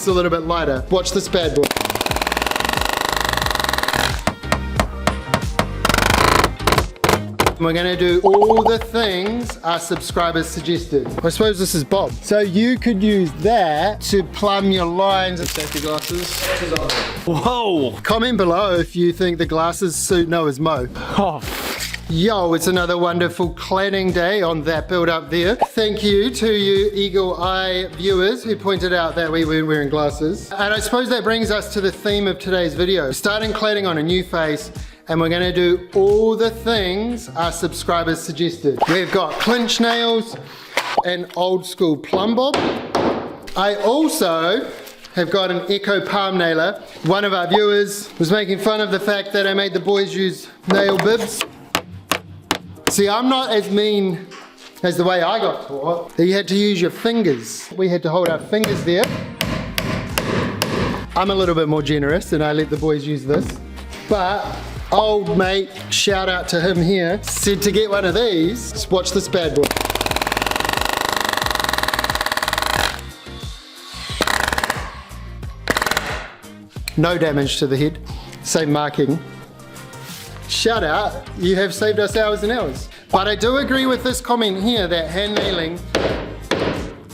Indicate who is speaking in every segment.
Speaker 1: a little bit lighter. Watch this bad boy. We're gonna do all the things our subscribers suggested. I suppose this is Bob. So you could use that to plumb your lines and safety glasses.
Speaker 2: Whoa!
Speaker 1: Comment below if you think the glasses suit Noah's Mo.
Speaker 2: Oh.
Speaker 1: Yo, it's another wonderful cladding day on that build up there. Thank you to you eagle eye viewers who pointed out that we weren't wearing glasses. And I suppose that brings us to the theme of today's video. Starting cladding on a new face, and we're gonna do all the things our subscribers suggested. We've got clinch nails and old school plumb bob. I also have got an echo palm nailer. One of our viewers was making fun of the fact that I made the boys use nail bibs. See, I'm not as mean as the way I got taught. You had to use your fingers. We had to hold our fingers there. I'm a little bit more generous and I let the boys use this. But old mate, shout out to him here, said to get one of these. Just watch this bad boy. No damage to the head, same marking. Shout out, you have saved us hours and hours. But I do agree with this comment here that hand nailing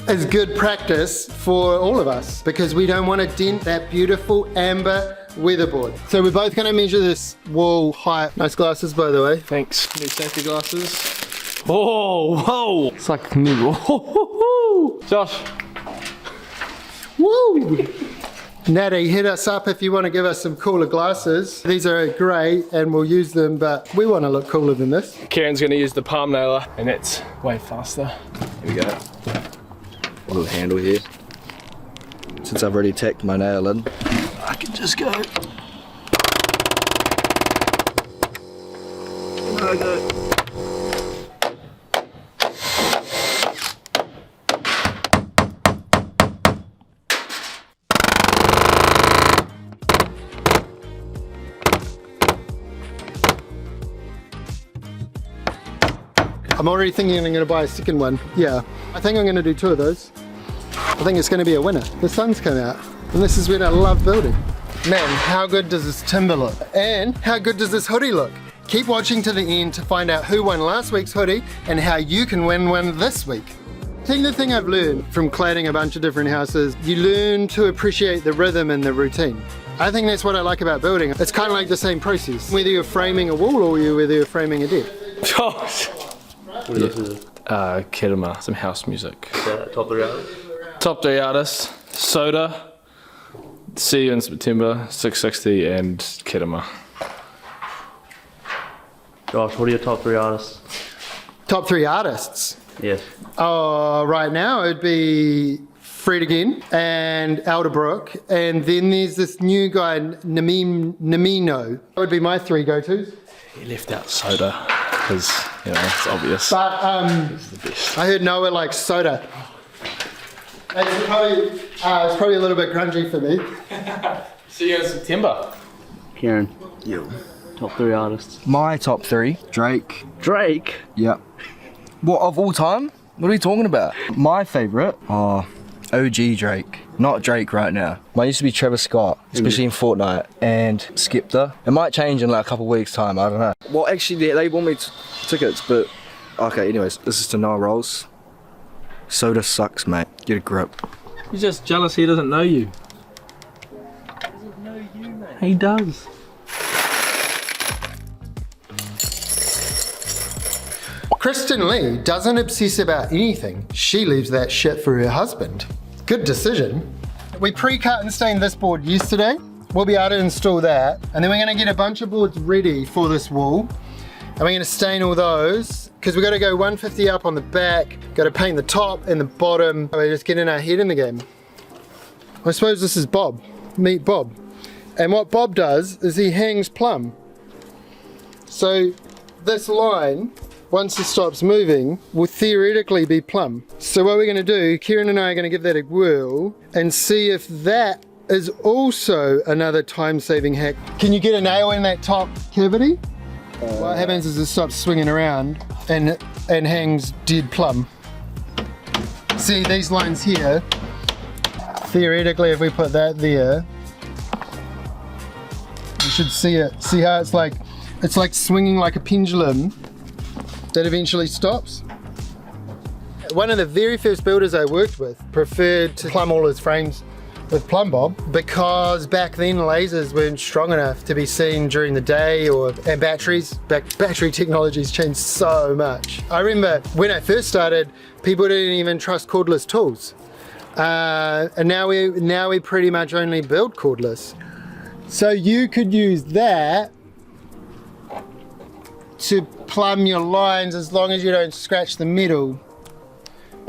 Speaker 1: is good practice for all of us because we don't want to dent that beautiful amber weatherboard. So we're both going to measure this wall height. Nice glasses, by the way.
Speaker 2: Thanks. Need safety glasses. Oh, whoa! It's like new. Oh, Josh.
Speaker 1: Woo! Natty, hit us up if you want to give us some cooler glasses. These are great and we'll use them, but we want to look cooler than this.
Speaker 2: Kieran's going to use the palm nailer and it's way faster.
Speaker 3: Here we go. Little handle here. Since I've already tacked my nail in, I can just go. There I go.
Speaker 1: I'm already thinking I'm going to buy a second one. Yeah, I think I'm going to do 2 of those. I think it's going to be a winner. The sun's come out and this is when I love building. Man, how good does this timber look? And how good does this hoodie look? Keep watching to the end to find out who won last week's hoodie and how you can win one this week. I think the thing I've learned from cladding a bunch of different houses, you learn to appreciate the rhythm and the routine. I think that's what I like about building. It's kind of like the same process. Whether you're framing a wall or whether you're framing a deck.
Speaker 2: Josh!
Speaker 4: What are you listening to?
Speaker 2: Kedema, some house music.
Speaker 4: Top 3 artists?
Speaker 2: Top 3 artists, Soda, See You in September, 660 and Kedema.
Speaker 4: Josh, what are your top 3 artists?
Speaker 1: Top 3 artists?
Speaker 4: Yes.
Speaker 1: Oh, right now it'd be Fred again and Elderbrook, and then there's this new guy, Namino. That would be my 3 go-tos.
Speaker 2: He left out Soda because, you know, it's obvious.
Speaker 1: But
Speaker 2: He's the best.
Speaker 1: I heard Noah likes soda. It's probably a little bit grungy for me.
Speaker 2: See you in September.
Speaker 4: Kieran,
Speaker 3: Yo.
Speaker 4: top 3 artists.
Speaker 3: My top 3, Drake.
Speaker 4: Drake?
Speaker 3: Yep. What, of all time? What are you talking about? My favourite? Oh, OG Drake. Not Drake right now. Mine used to be Travis Scott, especially in Fortnite, and Skepta. It might change in like a couple of weeks' time, I don't know. Well, actually, they want me tickets, but... Okay, anyways, this is to Noah Rolls. Soda sucks, mate. Get a grip.
Speaker 2: He's just jealous he doesn't know you.
Speaker 4: He doesn't know you, mate.
Speaker 2: He does.
Speaker 1: Kristen Lee doesn't obsess about anything. She leaves that shit for her husband. Good decision. We pre-cut and stained this board yesterday. We'll be able to install that. And then we're gonna get a bunch of boards ready for this wall. And we're gonna stain all those because we've got to go 150 up on the back, got to paint the top and the bottom. We're just getting our head in the game. I suppose this is Bob. Meet Bob. And what Bob does is he hangs plumb. So this line, once it stops moving, will theoretically be plumb. So what we're going to do, Kieran and I are going to give that a whirl and see if that is also another time-saving hack. Can you get a nail in that top cavity? What happens is it stops swinging around and hangs dead plumb. See these lines here? theoretically, if we put that there, you should see it. See how it's like swinging like a pendulum that eventually stops? One of the very first builders I worked with preferred to plumb all his frames with Plumb because back then lasers weren't strong enough to be seen during the day, and battery technology's changed so much. I remember when I first started, people didn't even trust cordless tools, and now we pretty much only build cordless. So you could use that to plumb your lines as long as you don't scratch the metal.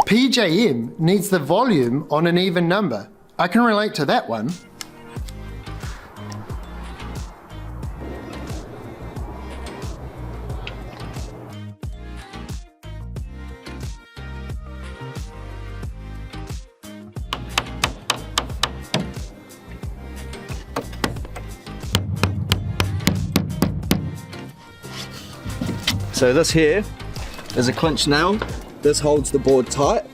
Speaker 1: PJM needs the volume on an even number. I can relate to that one.
Speaker 3: So this here is a clinch nail. This holds the board tight,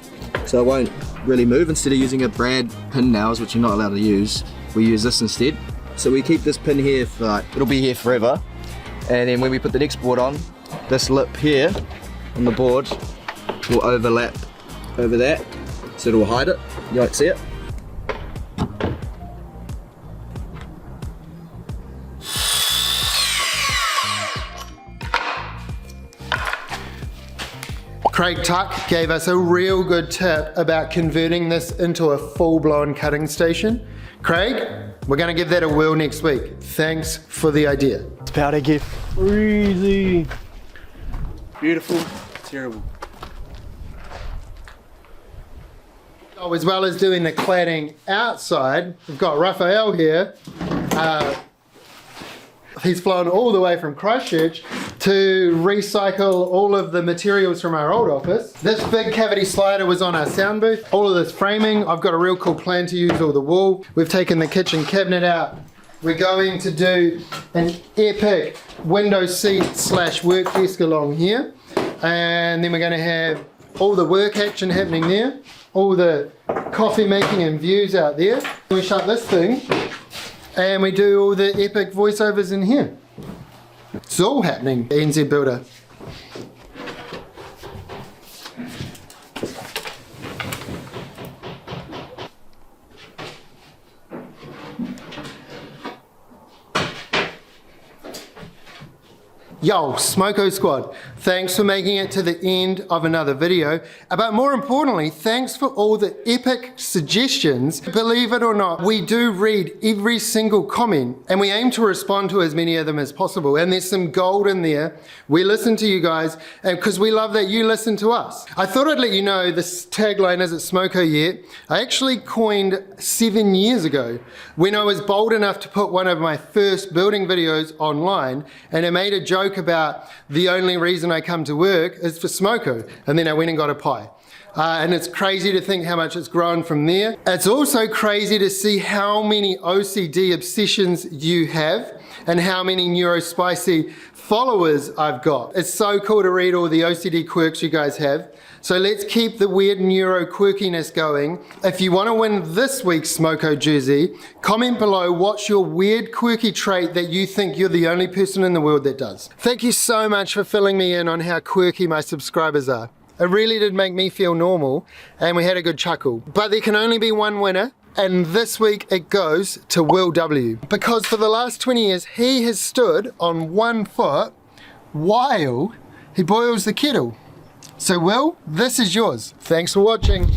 Speaker 3: so it won't really move. Instead of using a brad pin nails, which you're not allowed to use, we use this instead. So we keep this pin here for like, it'll be here forever. And then when we put the next board on, this lip here on the board will overlap over that, so it'll hide it. You won't see it.
Speaker 1: Craig Tuck gave us a real good tip about converting this into a full-blown cutting station. Craig, we're gonna give that a whirl next week. Thanks for the idea.
Speaker 3: It's about to get freezing. Beautiful, terrible.
Speaker 1: Oh, as well as doing the cladding outside, we've got Raphael here. He's flown all the way from Christchurch to recycle all of the materials from our old office. This big cavity slider was on our sound booth. All of this framing, I've got a real cool plan to use all the wool. We've taken the kitchen cabinet out. We're going to do an epic window seat / work desk along here. And then we're gonna have all the work action happening there, all the coffee making and views out there. We shut this thing, and we do all the epic voiceovers in here. It's all happening, NZ Builder. Yo, Smoko Squad, thanks for making it to the end of another video. But more importantly, thanks for all the epic suggestions. Believe it or not, we do read every single comment and we aim to respond to as many of them as possible. And there's some gold in there. We listen to you guys because we love that you listen to us. I thought I'd let you know this tagline isn't Smoko yet. I actually coined 7 years ago when I was bold enough to put one of my first building videos online, and I made a joke about the only reason I come to work is for Smoko, and then I went and got a pie. And it's crazy to think how much it's grown from there. It's also crazy to see how many OCD obsessions you have and how many neurospicy followers I've got. It's so cool to read all the OCD quirks you guys have. So let's keep the weird neuro quirkiness going. If you want to win this week's Smoko jersey, comment below what's your weird quirky trait that you think you're the only person in the world that does. Thank you so much for filling me in on how quirky my subscribers are. It really did make me feel normal and we had a good chuckle. But there can only be one winner, and this week it goes to Will W. Because for the last 20 years he has stood on one foot while he boils the kettle. So Will, this is yours. Thanks for watching.